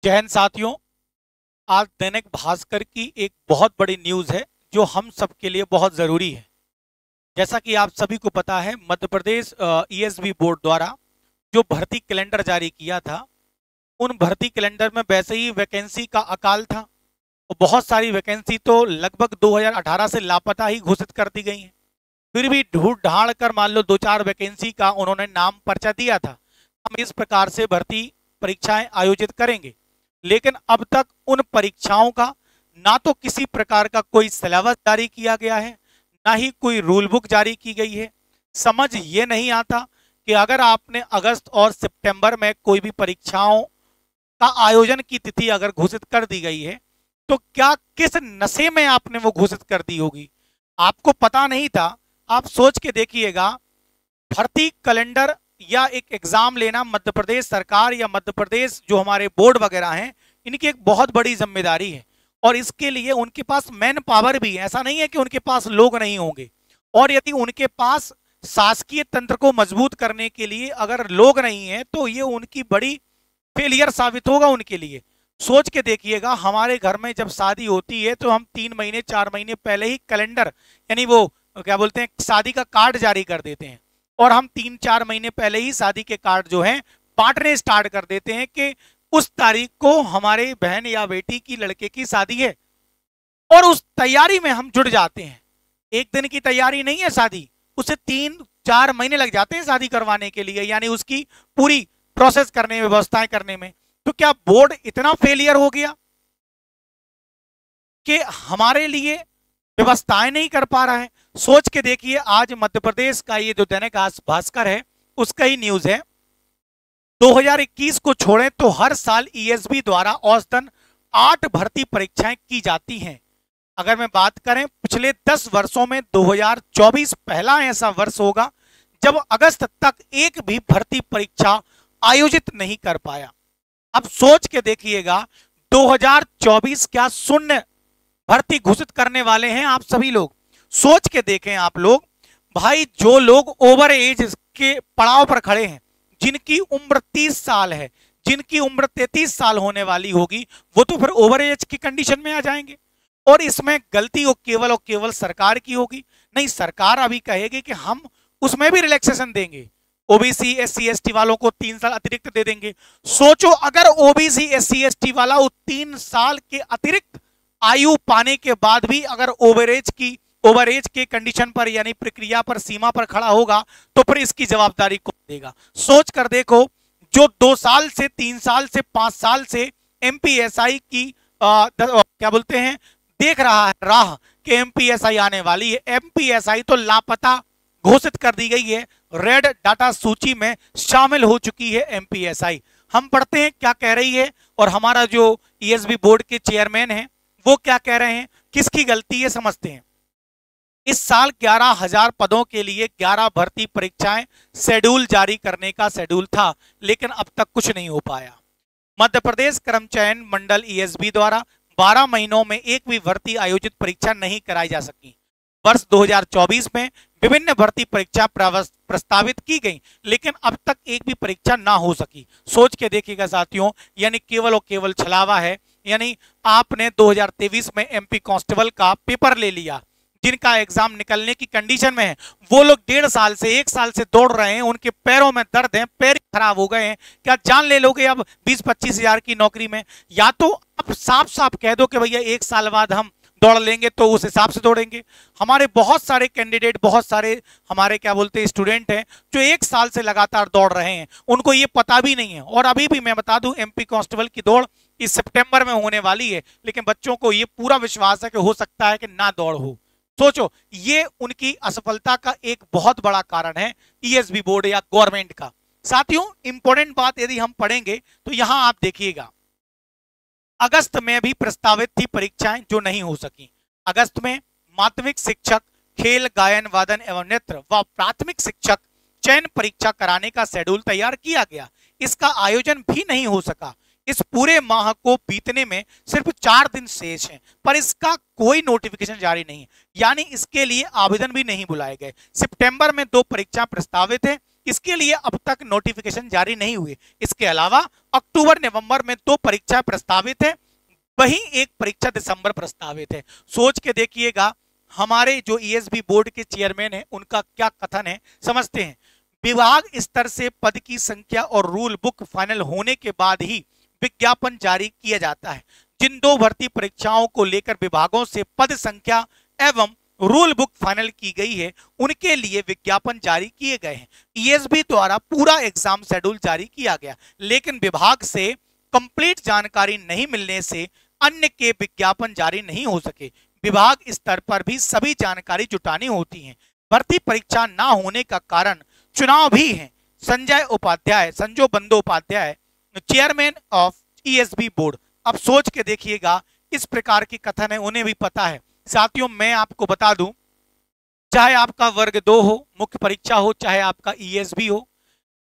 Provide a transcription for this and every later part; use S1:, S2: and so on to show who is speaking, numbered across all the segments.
S1: जय हिंद साथियों। आज दैनिक भास्कर की एक बहुत बड़ी न्यूज़ है जो हम सबके लिए बहुत ज़रूरी है। जैसा कि आप सभी को पता है, मध्य प्रदेश ईएसबी बोर्ड द्वारा जो भर्ती कैलेंडर जारी किया था, उन भर्ती कैलेंडर में वैसे ही वैकेंसी का अकाल था और बहुत सारी वैकेंसी तो लगभग 2018 से लापता ही घोषित कर दी गई हैं। फिर भी ढूंढ ढाड़ कर मान लो दो चार वैकेंसी का उन्होंने नाम पर्चा दिया था, हम इस प्रकार से भर्ती परीक्षाएं आयोजित करेंगे। लेकिन अब तक उन परीक्षाओं का ना तो किसी प्रकार का कोई सिलेबस जारी किया गया है, ना ही कोई रूल बुक जारी की गई है। समझ ये नहीं आता कि अगर आपने अगस्त और सितंबर में कोई भी परीक्षाओं का आयोजन की तिथि अगर घोषित कर दी गई है, तो क्या किस नशे में आपने वो घोषित कर दी होगी, आपको पता नहीं था। आप सोच के देखिएगा, भर्ती कैलेंडर या एक एग्जाम लेना मध्य प्रदेश सरकार या मध्य प्रदेश जो हमारे बोर्ड वगैरह हैं, इनकी एक बहुत बड़ी जिम्मेदारी है। और इसके लिए उनके पास मैन पावर भी है, ऐसा नहीं है कि उनके पास लोग नहीं होंगे। और यदि उनके पास शासकीय तंत्र को मजबूत करने के लिए अगर लोग नहीं है, तो ये उनकी बड़ी फेलियर साबित होगा उनके लिए। सोच के देखिएगा, हमारे घर में जब शादी होती है तो हम 3 महीने 4 महीने पहले ही कैलेंडर यानी वो क्या बोलते हैं, शादी का कार्ड जारी कर देते हैं। और हम 3-4 महीने पहले ही शादी के कार्ड जो हैं बांटने स्टार्ट कर देते हैं कि उस तारीख को हमारे बहन या बेटी की लड़के की शादी है। और उस तैयारी में हम जुड़ जाते हैं। एक दिन की तैयारी नहीं है शादी, उसे 3-4 महीने लग जाते हैं शादी करवाने के लिए, यानी उसकी पूरी प्रोसेस करने में, व्यवस्थाएं करने में। तो क्या बोर्ड इतना फेलियर हो गया कि हमारे लिए व्यवस्थाएं नहीं कर पा रहा है? सोच के देखिए, आज मध्य प्रदेश का ये जो दैनिक भास्कर है, उसका ही न्यूज है। 2021 को छोड़ें तो हर साल ईएसबी द्वारा औसतन 8 भर्ती परीक्षाएं की जाती हैं। अगर मैं बात करें पिछले 10 वर्षों में, 2024 पहला ऐसा वर्ष होगा जब अगस्त तक एक भी भर्ती परीक्षा आयोजित नहीं कर पाया। अब सोच के देखिएगा, 2024 क्या शून्य भर्ती घोषित करने वाले हैं आप सभी लोग? सोच के देखें आप लोग, भाई जो लोग ओवर एज के पड़ाव पर खड़े हैं, जिनकी उम्र 30 साल है, जिनकी उम्र 33 साल होने वाली होगी, वो तो फिर ओवर एज की कंडीशन में आ जाएंगे। और इसमें गलती और केवल सरकार की होगी। नहीं, सरकार अभी कहेगी कि हम उसमें भी रिलैक्सेशन देंगे, ओबीसी एससी एसटी वालों को 3 साल अतिरिक्त दे देंगे। सोचो, अगर ओबीसी एससी एसटी वाला वो 3 साल के अतिरिक्त आयु पाने के बाद भी अगर ओवरेज के कंडीशन पर यानी प्रक्रिया पर, सीमा पर खड़ा होगा, तो फिर इसकी जवाबदारी कौन देगा? सोच कर देखो, जो 2 साल से 3 साल से 5 साल से एमपीएसआई की क्या बोलते हैं, देख रहा है राह कि एमपीएसआई आने वाली है। एमपीएसआई तो लापता घोषित कर दी गई है, रेड डाटा सूची में शामिल हो चुकी है एमपीएसआई। हम पढ़ते हैं क्या कह रही है, और हमारा जो ईएसबी बोर्ड के चेयरमैन हैं वो क्या कह रहे हैं, किसकी गलती है समझते हैं। इस साल 11,000 पदों के लिए 11 भर्ती परीक्षाएं शेड्यूल जारी करने का शेड्यूल था, लेकिन अब तक कुछ नहीं हो पाया। मध्य प्रदेश कर्मचयन मंडल ईएसबी द्वारा 12 महीनों में एक भी भर्ती आयोजित परीक्षा नहीं कराई जा सकी। वर्ष 2024 में विभिन्न भर्ती परीक्षा प्रस्तावित की गई, लेकिन अब तक एक भी परीक्षा ना हो सकी। सोच के देखिएगा साथियों, यानी केवल और केवल छलावा है। यानी आपने 2023 में एमपी कांस्टेबल का पेपर ले लिया, जिनका एग्जाम निकलने की कंडीशन में है, वो लोग 1.5 साल से 1 साल से दौड़ रहे हैं, उनके पैरों में दर्द है, पैर खराब हो गए हैं। क्या जान ले लोगे अब 20-25 हजार की नौकरी में? या तो आप साफ साफ कह दो कि भैया 1 साल बाद हम दौड़ लेंगे, तो उस हिसाब से दौड़ेंगे। हमारे बहुत सारे कैंडिडेट, बहुत सारे हमारे क्या बोलते हैं स्टूडेंट हैं जो 1 साल से लगातार दौड़ रहे हैं, उनको ये पता भी नहीं है। और अभी भी मैं बता दूं, एमपी कांस्टेबल की दौड़ इस सितंबर में होने वाली है, लेकिन बच्चों को ये पूरा विश्वास है कि हो सकता है कि ना दौड़ हो। सोचो, ये उनकी असफलता का एक बहुत बड़ा कारण है ईएसबी बोर्ड या गवर्नमेंट का। साथियों, इंपॉर्टेंट बात यदि हम पढ़ेंगे तो यहां आप देखिएगा, अगस्त में भी प्रस्तावित थी परीक्षाएं जो नहीं हो सकी। अगस्त में माध्यमिक शिक्षक, खेल, गायन, वादन एवं नृत्य व प्राथमिक शिक्षक चयन परीक्षा कराने का शेड्यूल तैयार किया गया, इसका आयोजन भी नहीं हो सका। इस पूरे माह को बीतने में सिर्फ 4 दिन शेष हैं, पर इसका कोई नोटिफिकेशन जारी नहीं है, यानी इसके लिए आवेदन भी नहीं बुलाए गए। सितंबर में 2 परीक्षा प्रस्तावित है, इसके लिए अब तक नोटिफिकेशन जारी नहीं हुए। इसके अलावा अक्टूबर नवंबर में 2 परीक्षा प्रस्तावित है, वहीं एक परीक्षा दिसंबर प्रस्तावित है। सोच के देखिएगा हमारे जो ईएसबी बोर्ड के चेयरमैन है उनका क्या कथन है, समझते हैं। विभाग स्तर से पद की संख्या और रूल बुक फाइनल होने के बाद ही विज्ञापन जारी किया जाता है। जिन 2 भर्ती परीक्षाओं को लेकर विभागों से पद संख्या एवं रूल बुक फाइनल की गई है उनके लिए विज्ञापन जारी किए गए हैं। ईएसबी द्वारा पूरा एग्जाम शेड्यूल जारी किया गया, लेकिन विभाग से कंप्लीट जानकारी नहीं मिलने से अन्य के विज्ञापन जारी नहीं हो सके। विभाग स्तर पर भी सभी जानकारी जुटानी होती है। भर्ती परीक्षा ना होने का कारण चुनाव भी है। Sanjay Bandopadhyay chairman of ESB board. अब सोच के देखिएगा इस प्रकार की कथन है, उन्हें भी पता है। साथियों मैं आपको बता दूं, चाहे आपका वर्ग 2 हो, मुख्य परीक्षा हो, चाहे आपका ईएसबी हो,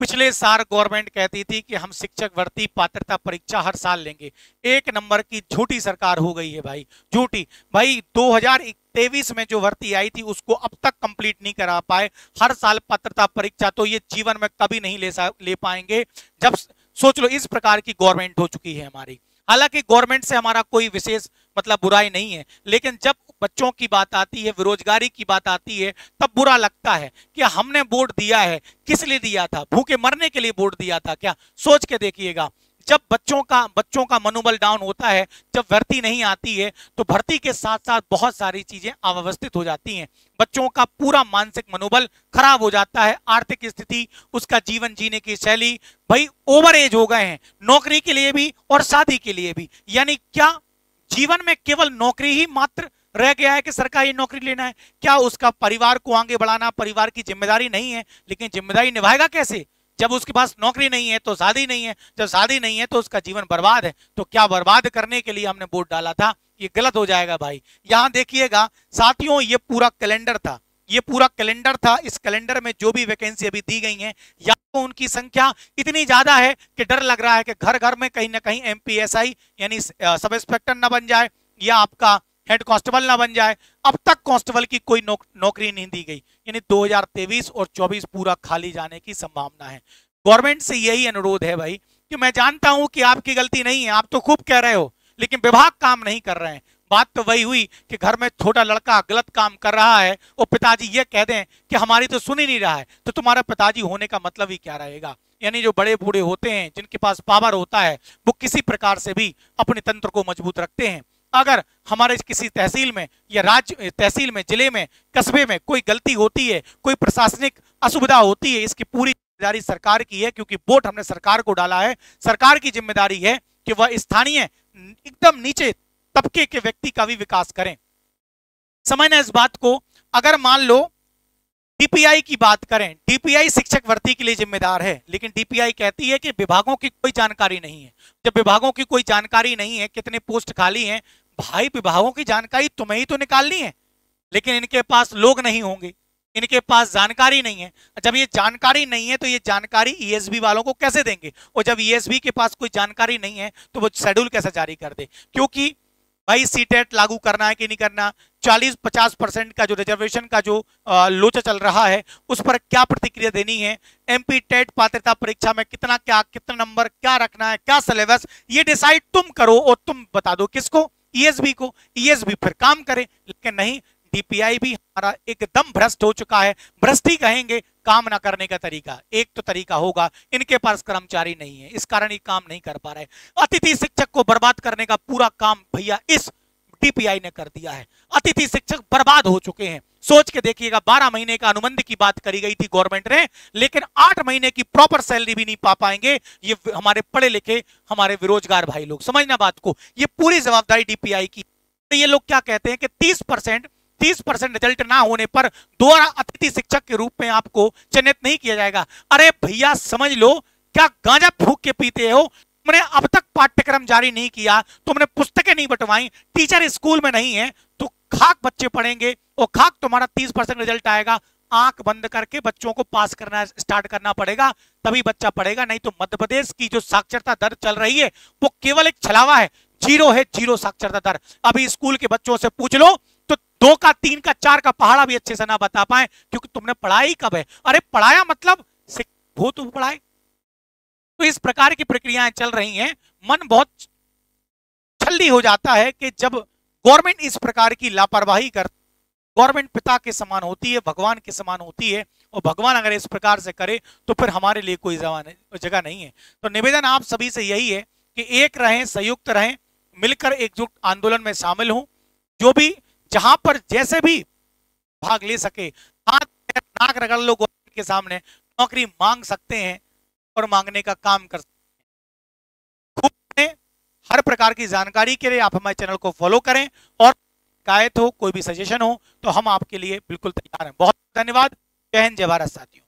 S1: पिछले साल गवर्नमेंट कहती थी कि हम शिक्षक भर्ती पात्रता परीक्षा हर साल लेंगे। 1 नंबर की झूठी सरकार हो गई है भाई, झूठी। भाई 2023 में जो भर्ती आई थी उसको अब तक कंप्लीट नहीं करा पाए। हर साल पात्रता परीक्षा तो ये जीवन में कभी नहीं ले पाएंगे। जब सोच लो इस प्रकार की गवर्नमेंट हो चुकी है हमारी। हालांकि गवर्नमेंट से हमारा कोई विशेष मतलब बुराई नहीं है, लेकिन जब बच्चों की बात आती है, बेरोजगारी की बात आती है, तब बुरा लगता है कि हमने वोट दिया है, किस लिए दिया था? भूखे मरने के लिए वोट दिया था क्या? सोच के देखिएगा। जब बच्चों का मनोबल डाउन होता है, जब भर्ती नहीं आती है, तो भर्ती के साथ साथ बहुत सारी चीजें अव्यवस्थित हो जाती हैं। बच्चों का पूरा मानसिक मनोबल खराब हो जाता है, आर्थिक स्थिति, उसका जीवन जीने की शैली। भाई ओवर एज हो गए हैं नौकरी के लिए भी और शादी के लिए भी। यानी क्या जीवन में केवल नौकरी ही मात्र रह गया है कि सरकारी नौकरी लेना है? क्या उसका परिवार को आगे बढ़ाना, परिवार की जिम्मेदारी नहीं है? लेकिन जिम्मेदारी निभाएगा कैसे जब उसके पास नौकरी नहीं है? तो शादी नहीं है, जब शादी नहीं है तो उसका जीवन बर्बाद है। तो क्या बर्बाद करने के लिए हमने वोट डाला था? ये गलत हो जाएगा भाई। यहां देखिएगा साथियों, ये पूरा कैलेंडर था, ये पूरा कैलेंडर था। इस कैलेंडर में जो भी वैकेंसी अभी दी गई हैं, या तो उनकी संख्या इतनी ज्यादा है कि डर लग रहा है कि घर घर में कहीं ना कहीं एमपीएसआई यानी सब इंस्पेक्टर ना बन जाए, या आपका हेड कांस्टेबल ना बन जाए। अब तक कांस्टेबल की कोई नौकरी नहीं दी गई, यानी 2023 और 24 पूरा खाली जाने की संभावना है। गवर्नमेंट से यही अनुरोध है भाई कि मैं जानता हूं कि आपकी गलती नहीं है, आप तो खूब कह रहे हो, लेकिन विभाग काम नहीं कर रहे हैं। बात तो वही हुई कि घर में छोटा लड़का गलत काम कर रहा है और पिताजी ये कह दें कि हमारी तो सुन ही नहीं रहा है, तो तुम्हारा पिताजी होने का मतलब ही क्या रहेगा? यानी जो बड़े बूढ़े होते हैं, जिनके पास पावर होता है, वो किसी प्रकार से भी अपने तंत्र को मजबूत रखते हैं। अगर हमारे किसी तहसील में या राज्य तहसील में, जिले में, कस्बे में कोई गलती होती है, कोई प्रशासनिक असुविधा होती है, इसकी पूरी जिम्मेदारी सरकार की है, क्योंकि वोट हमने सरकार को डाला है। सरकार की जिम्मेदारी है कि वह स्थानीय एकदम नीचे तबके के व्यक्ति का भी विकास करें। समझना इस बात को। अगर मान लो डीपीआई की बात करें, डीपीआई शिक्षक भर्ती के लिए जिम्मेदार है, लेकिन डीपीआई कहती है कि विभागों की कोई जानकारी नहीं है। जब विभागों की कोई जानकारी नहीं है, कितने पोस्ट खाली हैं, भाई विभागों की जानकारी तुम्हें ही तो निकालनी है, लेकिन इनके पास लोग नहीं होंगे, इनके पास जानकारी नहीं है। जब ये जानकारी नहीं है तो ये जानकारी ईएसबी वालों को कैसे देंगे? और जब ईएसबी के पास कोई जानकारी नहीं है तो वो शेड्यूल कैसे जारी कर दे? क्योंकि भाई सीटेट लागू करना है कि नहीं करना, 40-50% का जो रिजर्वेशन का जो लोचा चल रहा है, उस पर क्या प्रतिक्रिया देनी है? एमपी टेट पात्रता परीक्षा में कितना कितना नंबर क्या रखना है, क्या सिलेबस, ये डिसाइड तुम करो और तुम बता दो किसको? ईएसबी को। ईएसबी फिर काम करे, लेकिन नहीं, डीपीआई भी हमारा एकदम भ्रष्ट हो चुका है। भ्रष्ट ही कहेंगे, काम ना करने का तरीका एक तो तरीका होगा, इनके पास कर्मचारी नहीं है, इस कारण ये काम नहीं कर पा रहे। अतिथि शिक्षक को बर्बाद करने का पूरा काम भैया इस डीपीआई ने कर दिया है। अतिथि शिक्षक बर्बाद हो चुके हैं। सोच के देखिएगा, 12 महीने का अनुबंध की बात करी गई थी गवर्नमेंट ने, लेकिन 8 महीने की प्रॉपर सैलरी भी नहीं पा पाएंगे ये हमारे पढ़े लिखे, हमारे बेरोजगार भाई लोग। समझना बात को, ये पूरी जवाबदारी डीपीआई की। तो ये लोग क्या कहते हैं कि 30% रिजल्ट ना होने पर दोबारा अतिथि शिक्षक के रूप में आपको चयनित नहीं किया जाएगा। अरे भैया समझ लो, क्या गांजा फूंक के पीते हो? तुमने अब तक पाठ्यक्रम जारी नहीं किया, तुमने पुस्तकें नहीं बंटवाई, टीचर स्कूल में नहीं है, तो खाक बच्चे पढ़ेंगे और खाक तुम्हारा 30% रिजल्ट आएगा। आंख बंद करके बच्चों को पास करना स्टार्ट करना पड़ेगा, तभी बच्चा पढ़ेगा। नहीं तो मध्य प्रदेश की जो साक्षरता दर चल रही है वो केवल एक छलावा है, जीरो है, जीरो साक्षरता दर। अभी स्कूल के बच्चों से पूछ लो तो 2 का 3 का 4 का पहाड़ा भी अच्छे से ना बता पाए, क्योंकि तुमने पढ़ाई कब है? अरे पढ़ाया मतलब भूत पढ़ाए। तो इस प्रकार की प्रक्रियाएं चल रही हैं। मन बहुत छल्ली हो जाता है कि जब गवर्नमेंट इस प्रकार की लापरवाही कर, गवर्नमेंट पिता के समान होती है, भगवान के समान होती है, और भगवान अगर इस प्रकार से करे तो फिर हमारे लिए कोई जगह नहीं है। तो निवेदन आप सभी से यही है कि एक रहें, संयुक्त रहें, मिलकर एकजुट आंदोलन में शामिल हों। जो भी जहां पर जैसे भी भाग ले सके, हाथ नाक रगड़ लो गवर्नमेंट के सामने, नौकरी मांग सकते हैं और मांगने का काम कर सकते हैं। हर प्रकार की जानकारी के लिए आप हमारे चैनल को फॉलो करें, और शिकायत हो, कोई भी सजेशन हो तो हम आपके लिए बिल्कुल तैयार हैं। बहुत धन्यवाद। जय हिंद, जय भारत साथियों।